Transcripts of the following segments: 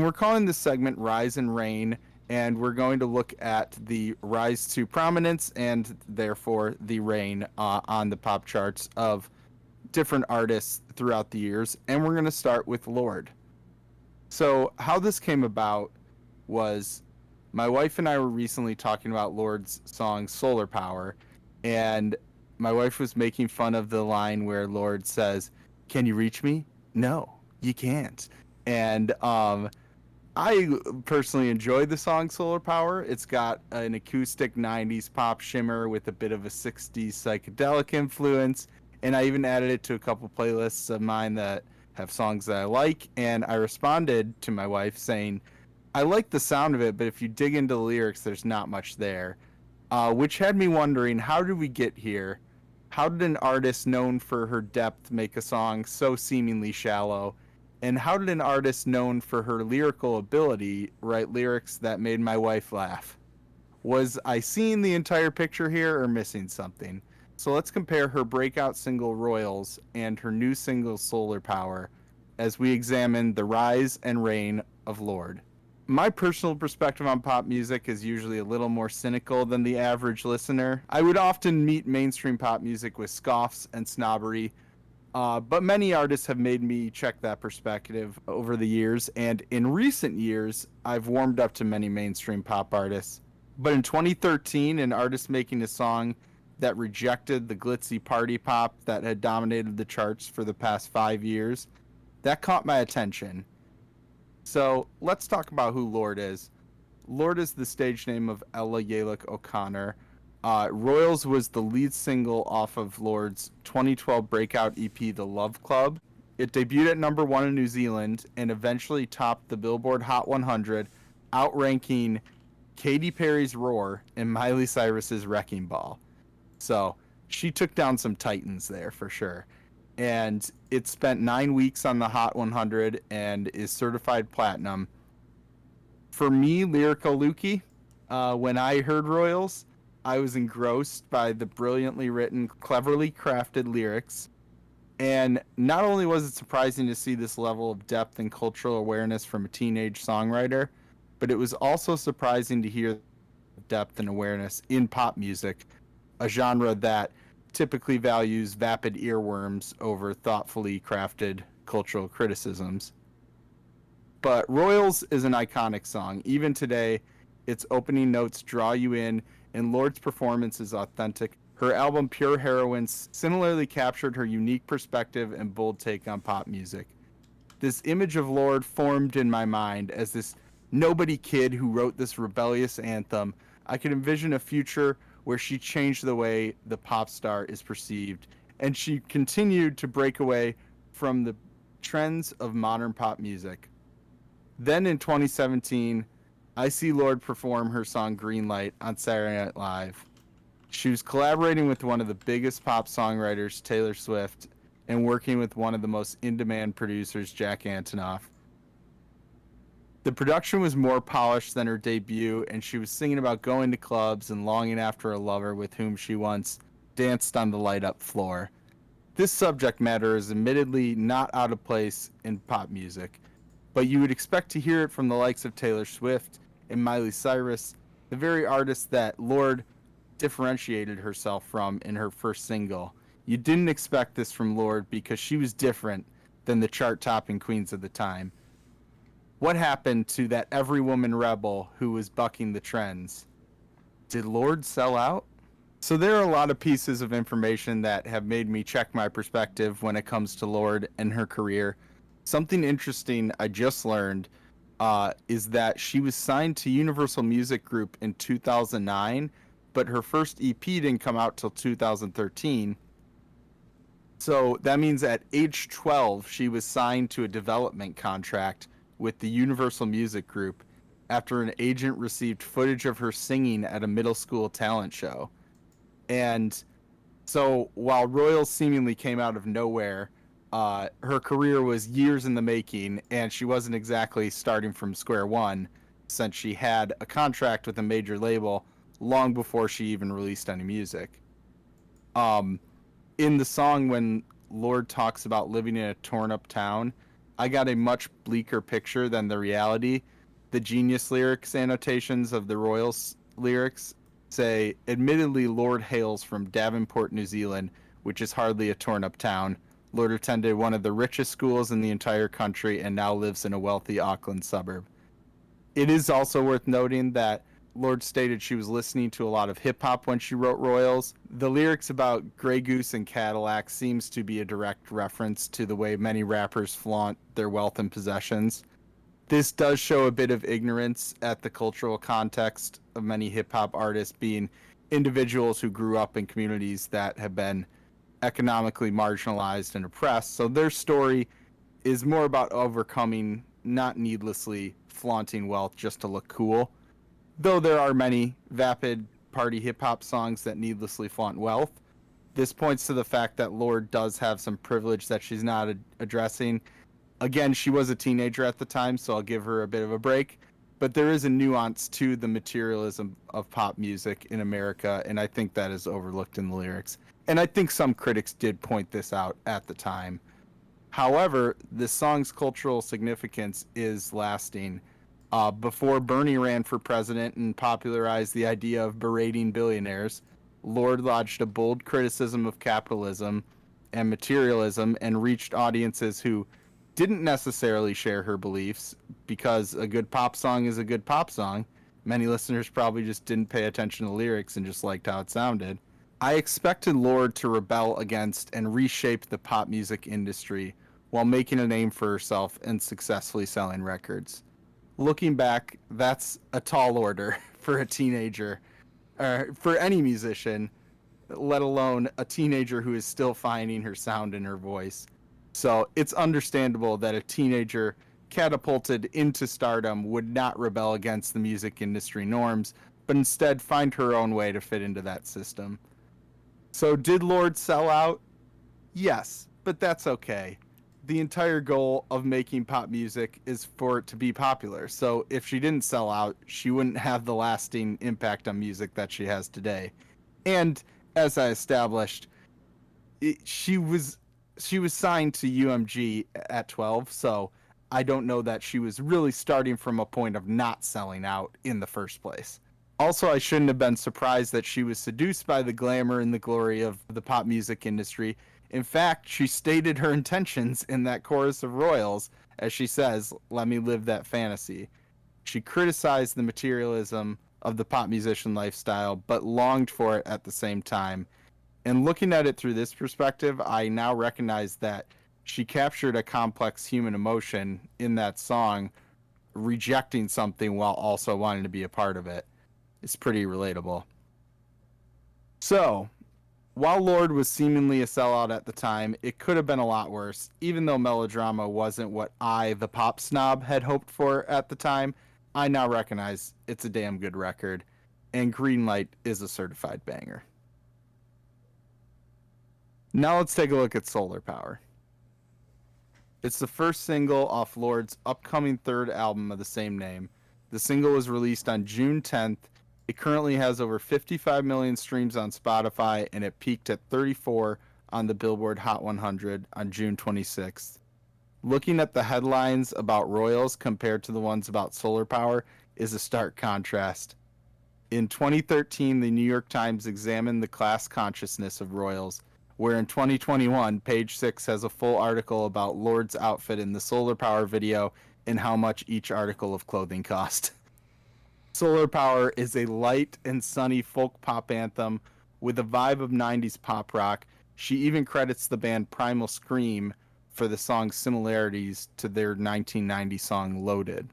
we're calling this segment Rise and Reign, and we're going to look at the rise to prominence and therefore the reign on the pop charts of different artists throughout the years. And we're going to start with Lorde. So, how this came about was my wife and I were recently talking about Lorde's song Solar Power, and my wife was making fun of the line where Lorde says, "Can you reach me?" No, you can't. And I personally enjoyed the song Solar Power. It's got an acoustic 90s pop shimmer with a bit of a 60s psychedelic influence. And I even added it to a couple playlists of mine that have songs that I like. And I responded to my wife saying, I like the sound of it, but if you dig into the lyrics, there's not much there. Which had me wondering, how did we get here? How did an artist known for her depth make a song so seemingly shallow? And how did an artist known for her lyrical ability write lyrics that made my wife laugh? Was I seeing the entire picture here or missing something? So let's compare her breakout single Royals and her new single Solar Power as we examine the rise and reign of Lorde. My personal perspective on pop music is usually a little more cynical than the average listener. I would often meet mainstream pop music with scoffs and snobbery, but many artists have made me check that perspective over the years, and in recent years, I've warmed up to many mainstream pop artists. But in 2013, an artist making a song that rejected the glitzy party pop that had dominated the charts for the past 5 years, that caught my attention. So let's talk about who Lorde is. Lorde is the stage name of Ella Yalick O'Connor. Royals was the lead single off of Lorde's 2012 breakout EP, The Love Club. It debuted at number 1 in New Zealand and eventually topped the Billboard Hot 100, outranking Katy Perry's Roar and Miley Cyrus's Wrecking Ball. So she took down some titans there for sure. And it spent 9 weeks on the Hot 100 and is certified platinum. For me, Lyrical Lukey, when I heard Royals, I was engrossed by the brilliantly written, cleverly crafted lyrics. And not only was it surprising to see this level of depth and cultural awareness from a teenage songwriter, but it was also surprising to hear depth and awareness in pop music, a genre that typically values vapid earworms over thoughtfully crafted cultural criticisms. But Royals is an iconic song. Even today, its opening notes draw you in, and Lorde's performance is authentic. Her album Pure Heroines similarly captured her unique perspective and bold take on pop music. This image of Lorde formed in my mind as this nobody kid who wrote this rebellious anthem. I could envision a future where she changed the way the pop star is perceived, and she continued to break away from the trends of modern pop music. Then in 2017, I see Lorde perform her song Greenlight on Saturday Night Live. She was collaborating with one of the biggest pop songwriters, Taylor Swift, and working with one of the most in-demand producers, Jack Antonoff. The production was more polished than her debut, and she was singing about going to clubs and longing after a lover with whom she once danced on the light-up floor. This subject matter is admittedly not out of place in pop music, but you would expect to hear it from the likes of Taylor Swift and Miley Cyrus, the very artists that Lorde differentiated herself from in her first single. You didn't expect this from Lorde because she was different than the chart-topping queens of the time. What happened to that every woman rebel who was bucking the trends? Did Lorde sell out? So there are a lot of pieces of information that have made me check my perspective when it comes to Lorde and her career. Something interesting I just learned is that she was signed to Universal Music Group in 2009, but her first EP didn't come out till 2013. So that means at age 12, she was signed to a development contract with the Universal Music Group after an agent received footage of her singing at a middle school talent show. And so while Royals seemingly came out of nowhere, her career was years in the making, and she wasn't exactly starting from square one, since she had a contract with a major label long before she even released any music. In the song, when Lorde talks about living in a torn up town, I got a much bleaker picture than the reality. The Genius lyrics annotations of the Royals lyrics say, admittedly, Lorde hails from Davenport, New Zealand, which is hardly a torn up town. Lorde attended one of the richest schools in the entire country and now lives in a wealthy Auckland suburb. It is also worth noting that Lorde stated she was listening to a lot of hip hop when she wrote Royals. The lyrics about Grey Goose and Cadillac seems to be a direct reference to the way many rappers flaunt their wealth and possessions. This does show a bit of ignorance at the cultural context of many hip hop artists being individuals who grew up in communities that have been economically marginalized and oppressed. So their story is more about overcoming, not needlessly flaunting wealth just to look cool. Though there are many vapid party hip hop songs that needlessly flaunt wealth, this points to the fact that Lorde does have some privilege that she's not addressing. Again, she was a teenager at the time, so I'll give her a bit of a break. But there is a nuance to the materialism of pop music in America, and I think that is overlooked in the lyrics. And I think some critics did point this out at the time. However, the song's cultural significance is lasting. Before Bernie ran for president and popularized the idea of berating billionaires, Lorde lodged a bold criticism of capitalism and materialism and reached audiences who didn't necessarily share her beliefs, because a good pop song is a good pop song. Many listeners probably just didn't pay attention to the lyrics and just liked how it sounded. I expected Lorde to rebel against and reshape the pop music industry while making a name for herself and successfully selling records. Looking back, that's a tall order for a teenager, or for any musician, let alone a teenager who is still finding her sound in her voice. So it's understandable that a teenager catapulted into stardom would not rebel against the music industry norms, but instead find her own way to fit into that system. So did Lorde sell out? Yes, but that's okay. The entire goal of making pop music is for it to be popular. So if she didn't sell out, she wouldn't have the lasting impact on music that she has today. And as I established, she was signed to UMG at 12, so I don't know that she was really starting from a point of not selling out in the first place. Also, I shouldn't have been surprised that she was seduced by the glamour and the glory of the pop music industry. In fact, she stated her intentions in that chorus of Royals, as she says, "Let me live that fantasy." She criticized the materialism of the pop musician lifestyle, but longed for it at the same time. And looking at it through this perspective, I now recognize that she captured a complex human emotion in that song, rejecting something while also wanting to be a part of it. It's pretty relatable. So, while Lorde was seemingly a sellout at the time, it could have been a lot worse. Even though melodrama wasn't what I, the pop snob, had hoped for at the time, I now recognize it's a damn good record, and Greenlight is a certified banger. Now let's take a look at Solar Power. It's the first single off Lorde's upcoming third album of the same name. The single was released on June 10th. It currently has over 55 million streams on Spotify, and it peaked at 34 on the Billboard Hot 100 on June 26th. Looking at the headlines about Royals compared to the ones about Solar Power is a stark contrast. In 2013, the New York Times examined the class consciousness of Royals, where in 2021, Page 6 has a full article about Lorde's outfit in the Solar Power video and how much each article of clothing cost. Solar Power is a light and sunny folk pop anthem with a vibe of 90s pop rock. She even credits the band Primal Scream for the song's similarities to their 1990 song Loaded.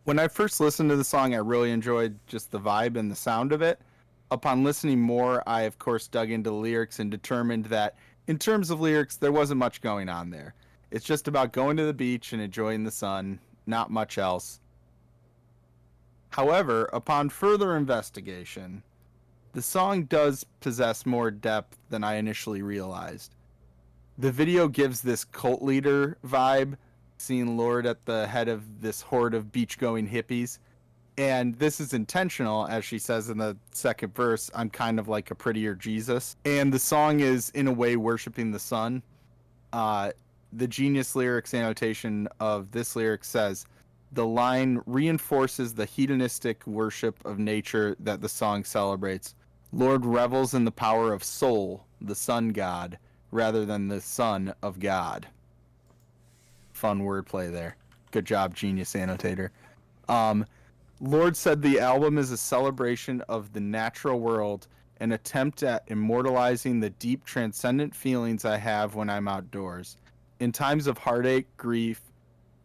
When I first listened to the song, I really enjoyed just the vibe and the sound of it. Upon listening more, I of course dug into the lyrics and determined that in terms of lyrics, there wasn't much going on there. It's just about going to the beach and enjoying the sun, not much else. However, upon further investigation, the song does possess more depth than I initially realized. The video gives this cult leader vibe, seeing Lorde at the head of this horde of beach-going hippies. And this is intentional, as she says in the second verse, "I'm kind of like a prettier Jesus." And the song is, in a way, worshiping the sun. the genius lyrics annotation of this lyric says, the line reinforces the hedonistic worship of nature that the song celebrates. Lorde revels in the power of Sol, the sun god, rather than the son of God. Fun wordplay there. Good job, genius annotator. Lorde said the album is a celebration of the natural world, an attempt at immortalizing the deep transcendent feelings I have when I'm outdoors. In times of heartache, grief,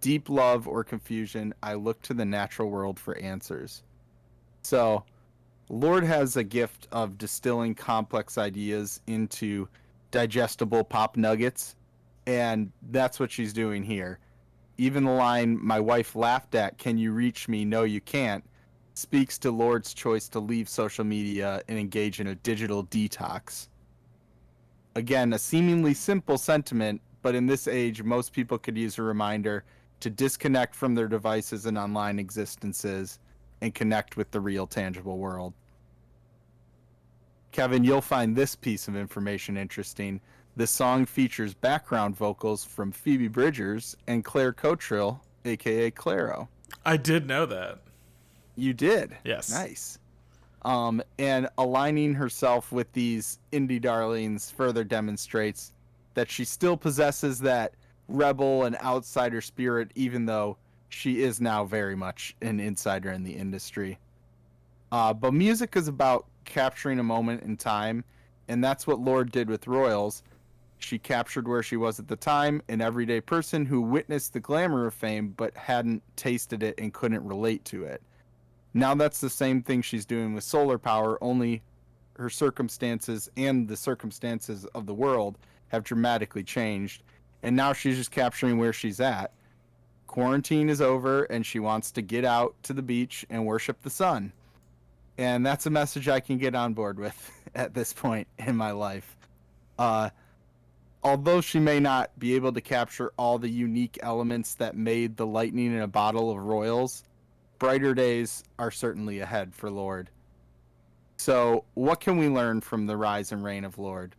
deep love, or confusion, I look to the natural world for answers. So, Lorde has a gift of distilling complex ideas into digestible pop nuggets, and that's what she's doing here. Even the line, my wife laughed at, can you reach me? No, you can't, speaks to Lorde's choice to leave social media and engage in a digital detox. Again, a seemingly simple sentiment, but in this age, most people could use a reminder to disconnect from their devices and online existences and connect with the real, tangible world. Kevin, you'll find this piece of information interesting. The song features background vocals from Phoebe Bridgers and Claire Cotrill, aka Claro. I did know that. You did? Yes. Nice. And aligning herself with these indie darlings further demonstrates that she still possesses that rebel and outsider spirit, even though she is now very much an insider in the industry. But music is about capturing a moment in time, and that's what Lorde did with Royals. She captured where she was at the time, an everyday person who witnessed the glamour of fame but hadn't tasted it and couldn't relate to it. Now that's the same thing she's doing with Solar Power, only her circumstances and the circumstances of the world have dramatically changed, and now she's just capturing where she's at. Quarantine is over, and she wants to get out to the beach and worship the sun. And that's a message I can get on board with at this point in my life. Although she may not be able to capture all the unique elements that made the lightning in a bottle of Royals, brighter days are certainly ahead for Lorde. So, what can we learn from the rise and reign of Lorde?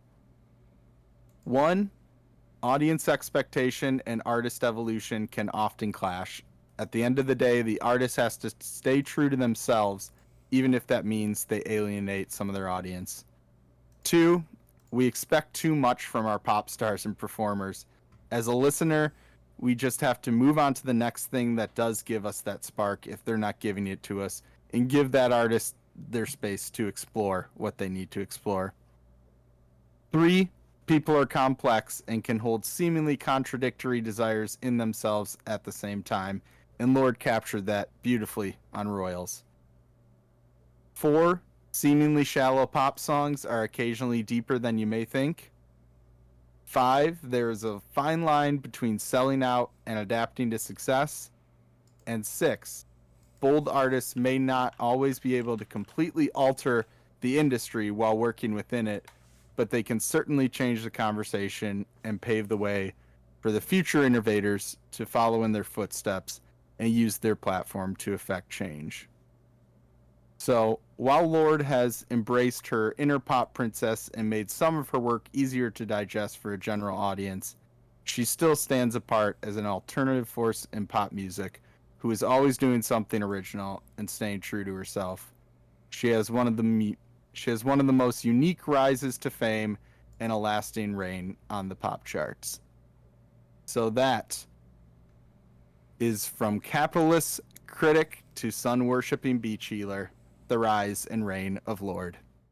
1. Audience expectation and artist evolution can often clash. At the end of the day, the artist has to stay true to themselves, even if that means they alienate some of their audience. 2, we expect too much from our pop stars and performers. As a listener, we just have to move on to the next thing that does give us that spark if they're not giving it to us, and give that artist their space to explore what they need to explore. 3, people are complex and can hold seemingly contradictory desires in themselves at the same time, and Lorde captured that beautifully on Royals. 4, seemingly shallow pop songs are occasionally deeper than you may think. 5, there's a fine line between selling out and adapting to success. And 6, bold artists may not always be able to completely alter the industry while working within it, but they can certainly change the conversation and pave the way for the future innovators to follow in their footsteps and use their platform to effect change. So, while Lorde has embraced her inner pop princess and made some of her work easier to digest for a general audience, she still stands apart as an alternative force in pop music who is always doing something original and staying true to herself. She has one of the most unique rises to fame and a lasting reign on the pop charts. So that is from capitalist critic to sun-worshipping beach healer, the rise and reign of Lorde.